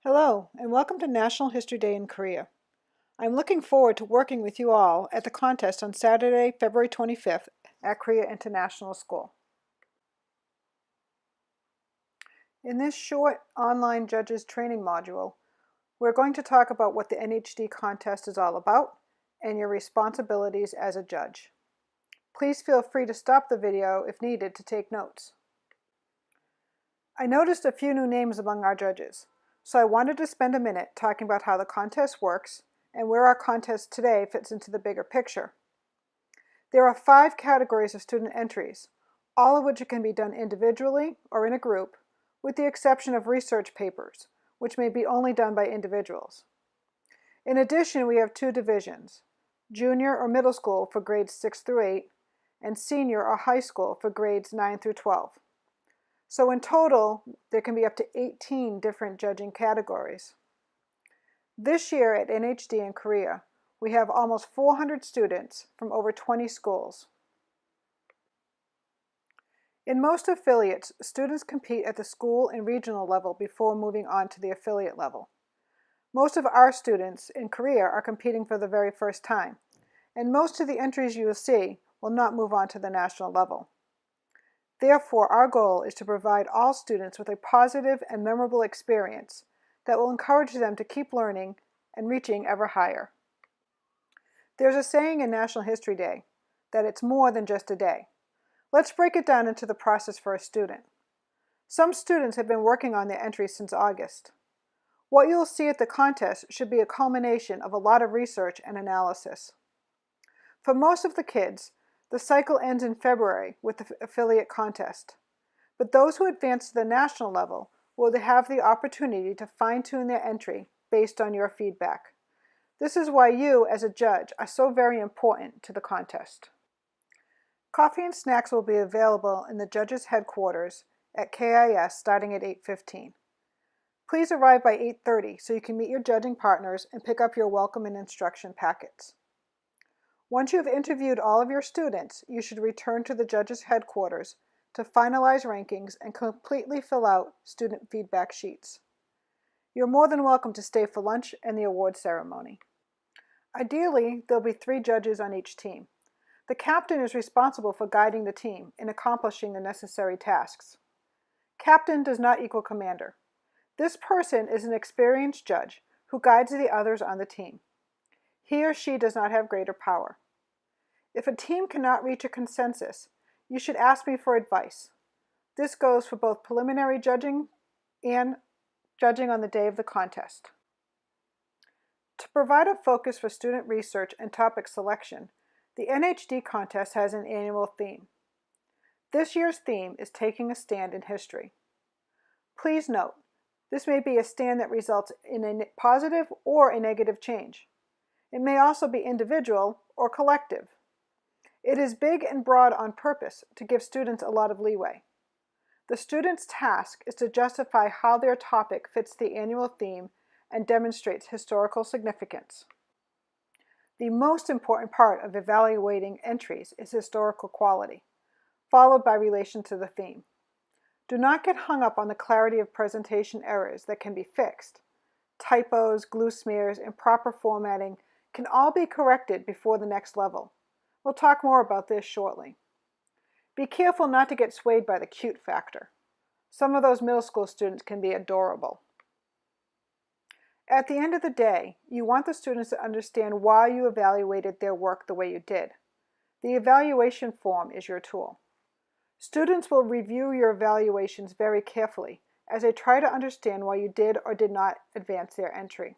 Hello, and welcome to National History Day in Korea. I'm looking forward to working with you all at the contest on Saturday, February 25th at Korea International School. In this short online judges training module, we're going to talk about what the NHD contest is all about and your responsibilities as a judge. Please feel free to stop the video if needed to take notes. I noticed a few new names among our judges, so I wanted to spend a minute talking about how the contest works and where our contest today fits into the bigger picture. There are 5 categories of student entries, all of which can be done individually or in a group, with the exception of research papers, which may be only done by individuals. In addition, we have 2 divisions, junior or middle school for grades 6 through 8, and senior or high school for grades 9 through 12. So in total, there can be up to 18 different judging categories. This year at NHD in Korea, we have almost 400 students from over 20 schools. In most affiliates, students compete at the school and regional level before moving on to the affiliate level. Most of our students in Korea are competing for the very first time, and most of the entries you will see will not move on to the national level. Therefore, our goal is to provide all students with a positive and memorable experience that will encourage them to keep learning and reaching ever higher. There's a saying in National History Day that it's more than just a day. Let's break it down into the process for a student. Some students have been working on their entries since August. What you'll see at the contest should be a culmination of a lot of research and analysis. For most of the kids, the cycle ends in February with the affiliate contest, but those who advance to the national level will have the opportunity to fine-tune their entry based on your feedback. This is why you, as a judge, are so very important to the contest. Coffee and snacks will be available in the judges' headquarters at KIS starting at 8:15. Please arrive by 8:30 so you can meet your judging partners and pick up your welcome and instruction packets. Once you have interviewed all of your students, you should return to the judges' headquarters to finalize rankings and completely fill out student feedback sheets. You're more than welcome to stay for lunch and the award ceremony. Ideally, there'll be 3 judges on each team. The captain is responsible for guiding the team in accomplishing the necessary tasks. Captain does not equal commander. This person is an experienced judge who guides the others on the team. He or she does not have greater power. If a team cannot reach a consensus, you should ask me for advice. This goes for both preliminary judging and judging on the day of the contest. To provide a focus for student research and topic selection, the NHD contest has an annual theme. This year's theme is Taking a Stand in History. Please note, this may be a stand that results in a positive or a negative change. It may also be individual or collective. It is big and broad on purpose to give students a lot of leeway. The student's task is to justify how their topic fits the annual theme and demonstrates historical significance. The most important part of evaluating entries is historical quality, followed by relation to the theme. Do not get hung up on the clarity of presentation errors that can be fixed. Typos, glue smears, improper formatting can all be corrected before the next level. We'll talk more about this shortly. Be careful not to get swayed by the cute factor. Some of those middle school students can be adorable. At the end of the day, you want the students to understand why you evaluated their work the way you did. The evaluation form is your tool. Students will review your evaluations very carefully as they try to understand why you did or did not advance their entry.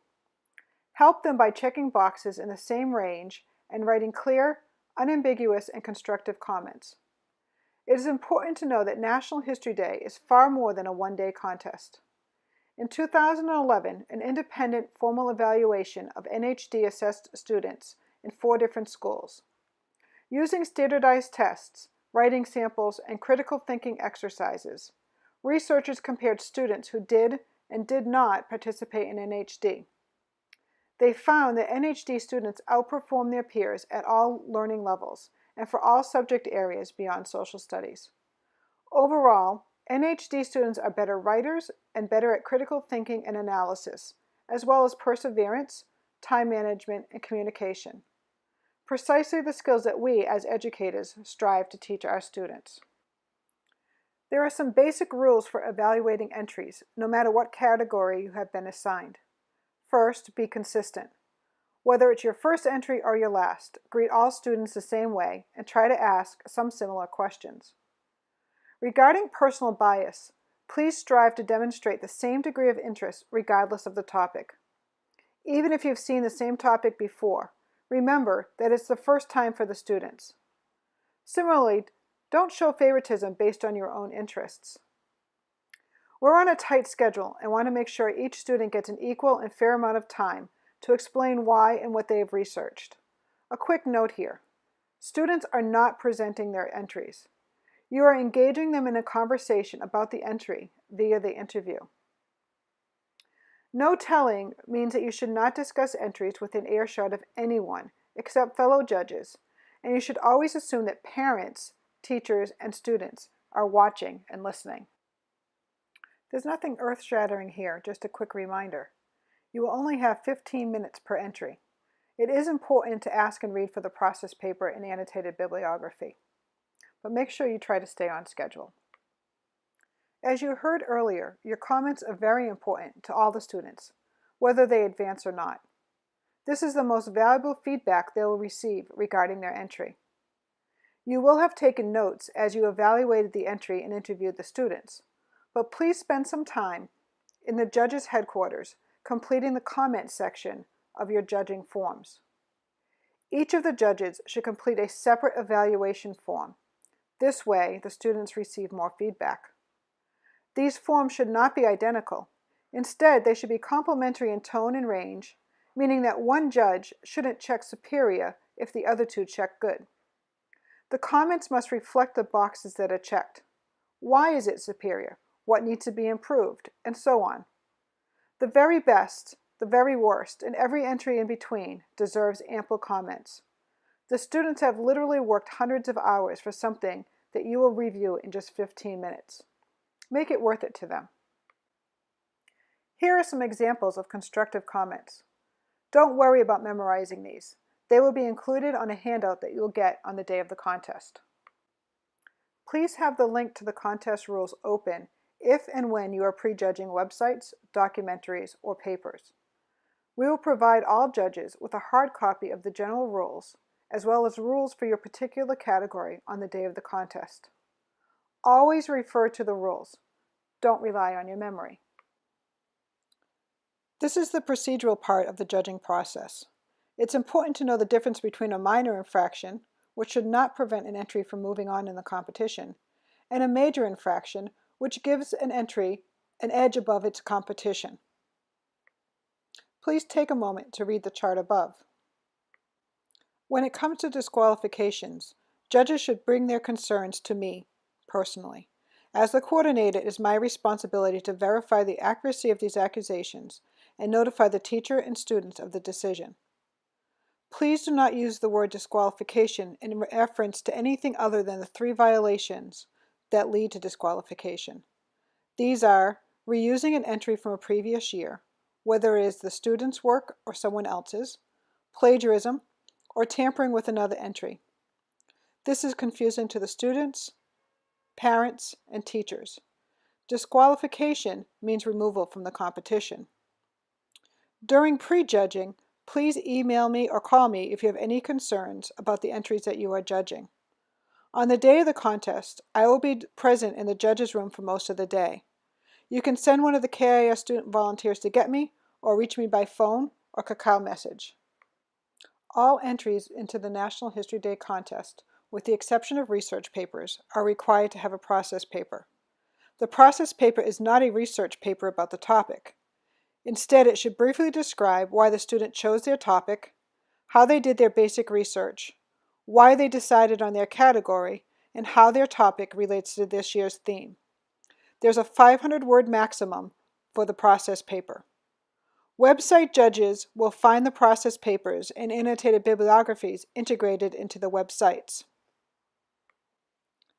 Help them by checking boxes in the same range and writing clear, unambiguous, and constructive comments. It is important to know that National History Day is far more than a one-day contest. In 2011, an independent formal evaluation of NHD assessed students in 4 different schools. Using standardized tests, writing samples, and critical thinking exercises, researchers compared students who did and did not participate in NHD. They found that NHD students outperformed their peers at all learning levels and for all subject areas beyond social studies. Overall, NHD students are better writers and better at critical thinking and analysis, as well as perseverance, time management, and communication. Precisely the skills that we, as educators, strive to teach our students. There are some basic rules for evaluating entries, no matter what category you have been assigned. First, be consistent. Whether it's your first entry or your last, greet all students the same way and try to ask some similar questions. Regarding personal bias, please strive to demonstrate the same degree of interest regardless of the topic. Even if you've seen the same topic before, remember that it's the first time for the students. Similarly, don't show favoritism based on your own interests. We're on a tight schedule and want to make sure each student gets an equal and fair amount of time to explain why and what they have researched. A quick note here. Students are not presenting their entries. You are engaging them in a conversation about the entry via the interview. No telling means that you should not discuss entries within earshot of anyone except fellow judges, and you should always assume that parents, teachers, and students are watching and listening. There's nothing earth-shattering here, just a quick reminder. You will only have 15 minutes per entry. It is important to ask and read for the process paper and annotated bibliography, but make sure you try to stay on schedule. As you heard earlier, your comments are very important to all the students, whether they advance or not. This is the most valuable feedback they will receive regarding their entry. You will have taken notes as you evaluated the entry and interviewed the students, but please spend some time in the judge's headquarters completing the comment section of your judging forms. Each of the judges should complete a separate evaluation form. This way, the students receive more feedback. These forms should not be identical. Instead, they should be complementary in tone and range, meaning that one judge shouldn't check superior if the other two check good. The comments must reflect the boxes that are checked. Why is it superior? What needs to be improved? And so on. The very best, the very worst, and every entry in between deserves ample comments. The students have literally worked hundreds of hours for something that you will review in just 15 minutes. Make it worth it to them. Here are some examples of constructive comments. Don't worry about memorizing these. They will be included on a handout that you'll get on the day of the contest. Please have the link to the contest rules open if and when you are prejudging websites, documentaries, or papers. We will provide all judges with a hard copy of the general rules, as well as rules for your particular category on the day of the contest. Always refer to the rules. Don't rely on your memory. This is the procedural part of the judging process. It's important to know the difference between a minor infraction, which should not prevent an entry from moving on in the competition, and a major infraction, which gives an entry an edge above its competition. Please take a moment to read the chart above. When it comes to disqualifications, judges should bring their concerns to me, personally. As the coordinator, it is my responsibility to verify the accuracy of these accusations and notify the teacher and students of the decision. Please do not use the word disqualification in reference to anything other than the 3 violations that lead to disqualification. These are reusing an entry from a previous year, whether it is the student's work or someone else's, plagiarism, or tampering with another entry. This is confusing to the students, parents, and teachers. Disqualification means removal from the competition. During prejudging, please email me or call me if you have any concerns about the entries that you are judging. On the day of the contest, I will be present in the judges' room for most of the day. You can send one of the KIS student volunteers to get me, or reach me by phone or Kakao message. All entries into the National History Day contest, with the exception of research papers, are required to have a process paper. The process paper is not a research paper about the topic. Instead, it should briefly describe why the student chose their topic, how they did their basic research, why they decided on their category, and how their topic relates to this year's theme. There's a 500-word maximum for the process paper. Website judges will find the process papers and annotated bibliographies integrated into the websites.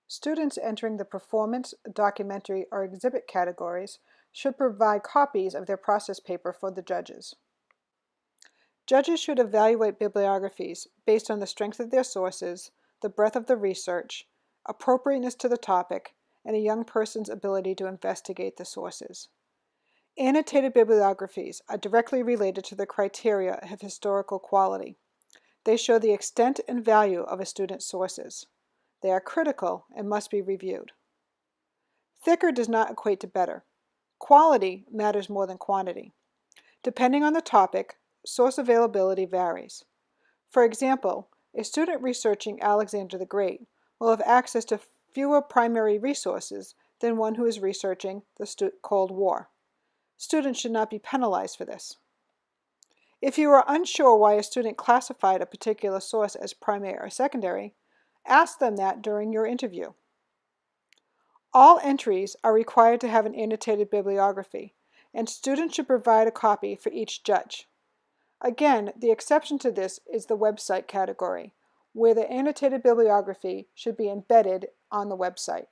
Students entering the performance, documentary, or exhibit categories should provide copies of their process paper for the judges. Judges should evaluate bibliographies based on the strength of their sources, the breadth of the research, appropriateness to the topic, and a young person's ability to investigate the sources. Annotated bibliographies are directly related to the criteria of historical quality. They show the extent and value of a student's sources. They are critical and must be reviewed. Thicker does not equate to better. Quality matters more than quantity. Depending on the topic, source availability varies. For example, a student researching Alexander the Great will have access to fewer primary resources than one who is researching the Cold War. Students should not be penalized for this. If you are unsure why a student classified a particular source as primary or secondary, ask them that during your interview. All entries are required to have an annotated bibliography, and students should provide a copy for each judge. Again, the exception to this is the website category, where the annotated bibliography should be embedded on the website.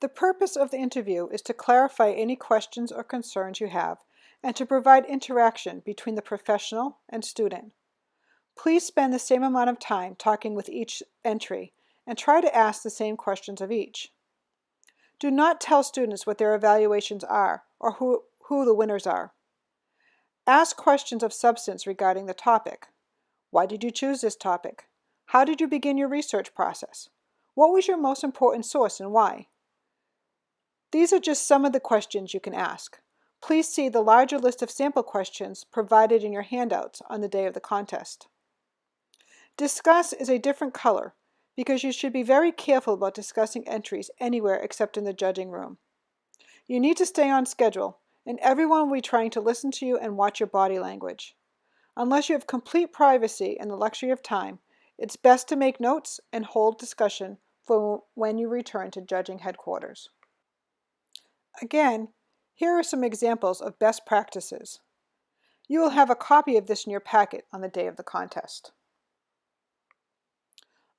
The purpose of the interview is to clarify any questions or concerns you have and to provide interaction between the professional and student. Please spend the same amount of time talking with each entry and try to ask the same questions of each. Do not tell students what their evaluations are or who the winners are. Ask questions of substance regarding the topic. Why did you choose this topic? How did you begin your research process? What was your most important source and why? These are just some of the questions you can ask. Please see the larger list of sample questions provided in your handouts on the day of the contest. Discuss is a different color because you should be very careful about discussing entries anywhere except in the judging room. You need to stay on schedule, and everyone will be trying to listen to you and watch your body language. Unless you have complete privacy and the luxury of time, it's best to make notes and hold discussion for when you return to judging headquarters. Again, here are some examples of best practices. You will have a copy of this in your packet on the day of the contest.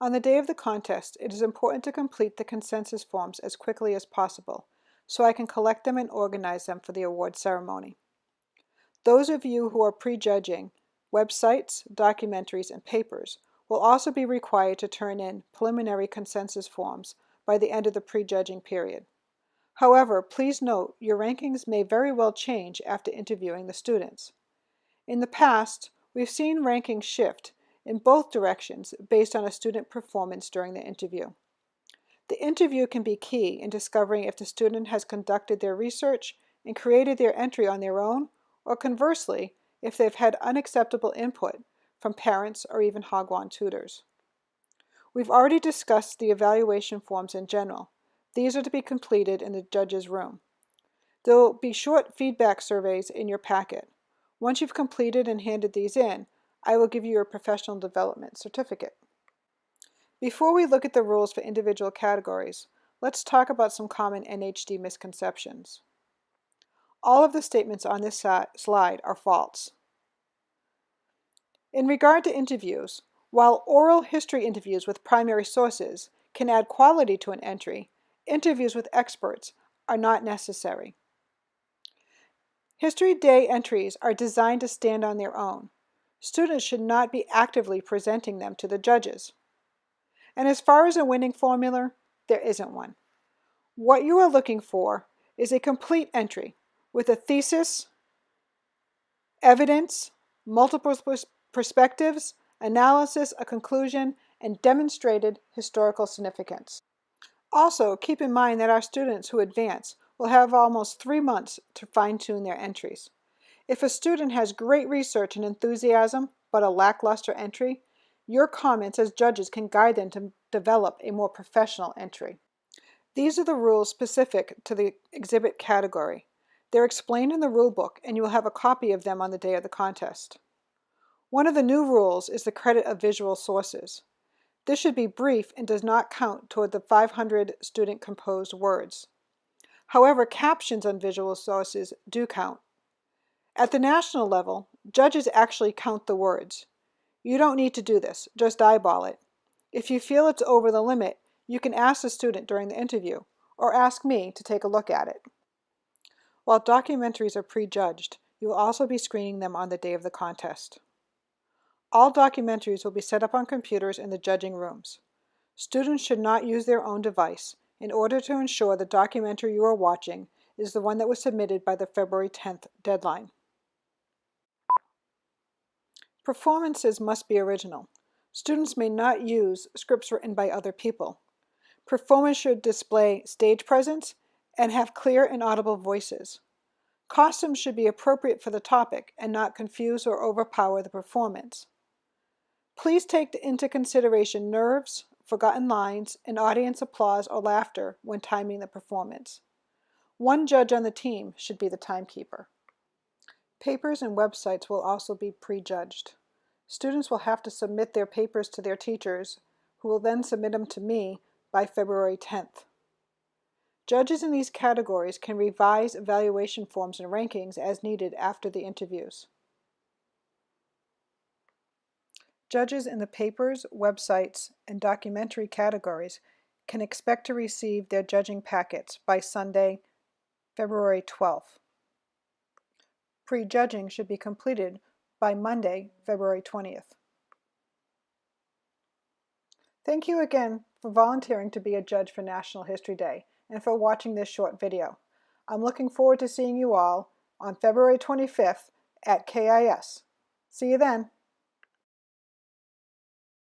On the day of the contest, it is important to complete the consensus forms as quickly as possible, so I can collect them and organize them for the award ceremony. Those of you who are prejudging websites, documentaries, and papers will also be required to turn in preliminary consensus forms by the end of the prejudging period. However, please note your rankings may very well change after interviewing the students. In the past, we've seen rankings shift in both directions based on a student performance during the interview. The interview can be key in discovering if the student has conducted their research and created their entry on their own, or conversely, if they've had unacceptable input from parents or even Hagwon tutors. We've already discussed the evaluation forms in general. These are to be completed in the judge's room. There will be short feedback surveys in your packet. Once you've completed and handed these in, I will give you your professional development certificate. Before we look at the rules for individual categories, let's talk about some common NHD misconceptions. All of the statements on this slide are false. In regard to interviews, while oral history interviews with primary sources can add quality to an entry, interviews with experts are not necessary. History Day entries are designed to stand on their own. Students should not be actively presenting them to the judges. And as far as a winning formula, there isn't one. What you are looking for is a complete entry with a thesis, evidence, multiple perspectives, analysis, a conclusion, and demonstrated historical significance. Also, keep in mind that our students who advance will have almost 3 months to fine-tune their entries. If a student has great research and enthusiasm, but a lackluster entry, your comments as judges can guide them to develop a more professional entry. These are the rules specific to the exhibit category. They're explained in the rule book, and you will have a copy of them on the day of the contest. One of the new rules is the credit of visual sources. This should be brief and does not count toward the 500 student-composed words. However, captions on visual sources do count. At the national level, judges actually count the words. You don't need to do this, just eyeball it. If you feel it's over the limit, You can ask the student during the interview, or ask me to take a look at it. While documentaries are prejudged, you will also be screening them on the day of the contest. All documentaries will be set up on computers in the judging rooms. Students should not use their own device in order to ensure the documentary you are watching is the one that was submitted by the February 10th deadline. Performances must be original. Students may not use scripts written by other people. Performance should display stage presence and have clear and audible voices. Costumes should be appropriate for the topic and not confuse or overpower the performance. Please take into consideration nerves, forgotten lines, and audience applause or laughter when timing the performance. One judge on the team should be the timekeeper. Papers and websites will also be prejudged. Students will have to submit their papers to their teachers, who will then submit them to me by February 10th. Judges in these categories can revise evaluation forms and rankings as needed after the interviews. Judges in the papers, websites, and documentary categories can expect to receive their judging packets by Sunday, February 12th. Prejudging should be completed by Monday, February 20th. Thank you again for volunteering to be a judge for National History Day and for watching this short video. I'm looking forward to seeing you all on February 25th at KIS. See you then.